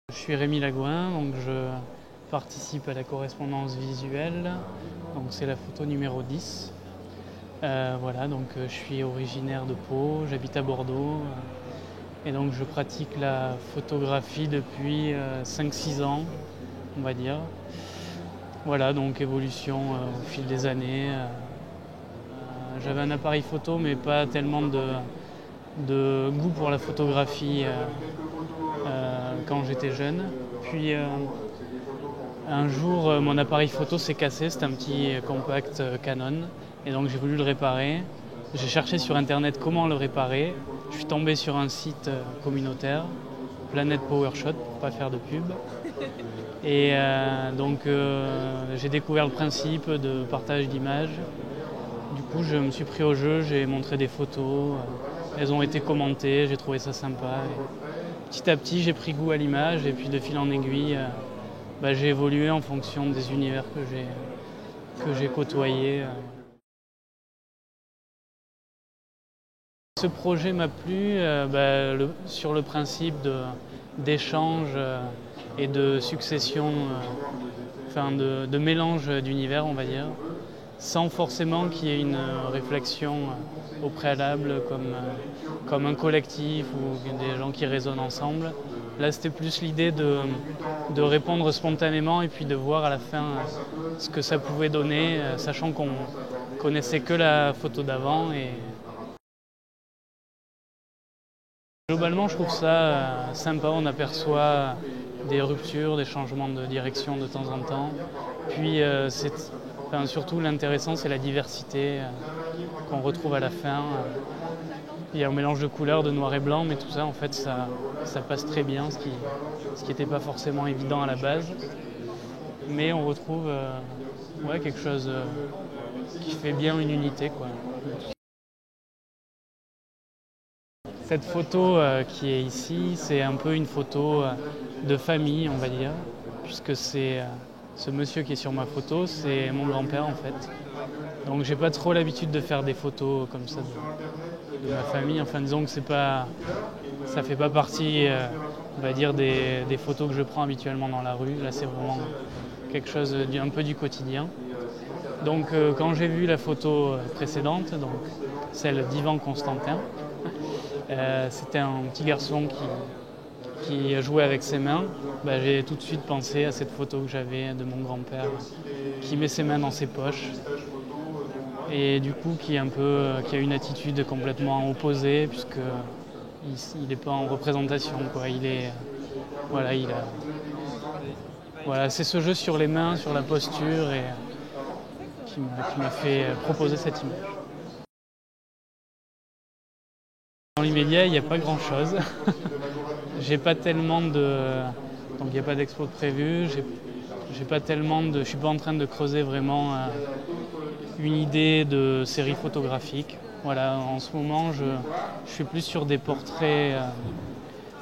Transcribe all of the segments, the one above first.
Je suis Rémi Lagouin, donc je participe à la correspondance visuelle, donc c'est la photo numéro 10. Voilà, donc je suis originaire de Pau, j'habite à Bordeaux et donc je pratique la photographie depuis 5-6 ans, on va dire. Voilà, donc évolution au fil des années. J'avais un appareil photo mais pas tellement de goût pour la photographie quand j'étais jeune. Puis un jour, mon appareil photo s'est cassé, c'était un petit compact Canon, et donc j'ai voulu le réparer. J'ai cherché sur internet comment le réparer. Je suis tombé sur un site communautaire, Planète PowerShot, pour pas faire de pub. Et donc j'ai découvert le principe de partage d'images. Du coup, je me suis pris au jeu, j'ai montré des photos, elles ont été commentées, j'ai trouvé ça sympa. Et petit à petit, j'ai pris goût à l'image et puis de fil en aiguille, j'ai évolué en fonction des univers que j'ai côtoyés. Ce projet m'a plu sur le principe d'échange et de succession, de mélange d'univers, on va dire, sans forcément qu'il y ait une réflexion au préalable comme un collectif ou des gens qui résonnent ensemble. Là, c'était plus l'idée de répondre spontanément et puis de voir à la fin ce que ça pouvait donner, sachant qu'on connaissait que la photo d'avant. Et globalement, je trouve ça sympa. On aperçoit des ruptures, des changements de direction de temps en temps. Puis, surtout, l'intéressant, c'est la diversité qu'on retrouve à la fin. Il y a un mélange de couleurs, de noir et blanc, mais tout ça, en fait, ça passe très bien, ce qui n'était pas forcément évident à la base. Mais on retrouve quelque chose qui fait bien une unité, quoi. Cette photo qui est ici, c'est un peu une photo de famille, on va dire, puisque c'est ce monsieur qui est sur ma photo, c'est mon grand-père en fait. Donc j'ai pas trop l'habitude de faire des photos comme ça de ma famille. Enfin disons que ça fait pas partie, on va dire, des photos que je prends habituellement dans la rue. Là c'est vraiment quelque chose un peu du quotidien. Donc quand j'ai vu la photo précédente, donc celle d'Ivan Constantin, c'était un petit garçon qui jouait avec ses mains. J'ai tout de suite pensé à cette photo que j'avais de mon grand-père qui met ses mains dans ses poches et du coup qui a une attitude complètement opposée puisqu'il n'est pas en représentation, quoi. C'est ce jeu sur les mains, sur la posture et qui m'a fait proposer cette image. Dans l'immédiat, il n'y a pas grand-chose. J'ai pas tellement donc il n'y a pas d'expo de prévu. Je suis pas en train de creuser vraiment une idée de série photographique. Voilà, en ce moment, je suis plus sur des portraits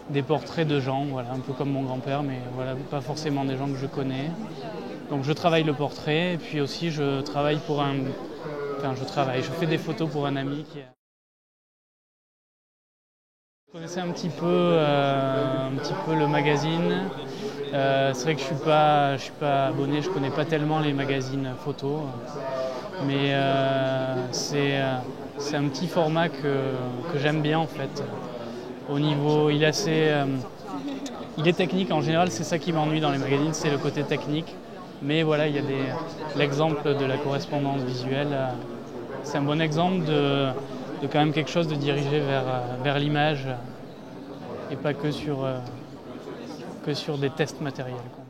de gens, voilà, un peu comme mon grand-père, mais voilà, pas forcément des gens que je connais. Donc je travaille le portrait et puis aussi je fais des photos pour un ami qui Je connaissais un petit peu le magazine. C'est vrai que je suis pas abonné, je connais pas tellement les magazines photos, mais c'est un petit format que j'aime bien en fait. Au niveau, il est technique en général, c'est ça qui m'ennuie dans les magazines, c'est le côté technique. Mais voilà, il y a l'exemple de la correspondance visuelle. C'est un bon exemple de quand même quelque chose de dirigé vers l'image et pas que sur des tests matériels, quoi.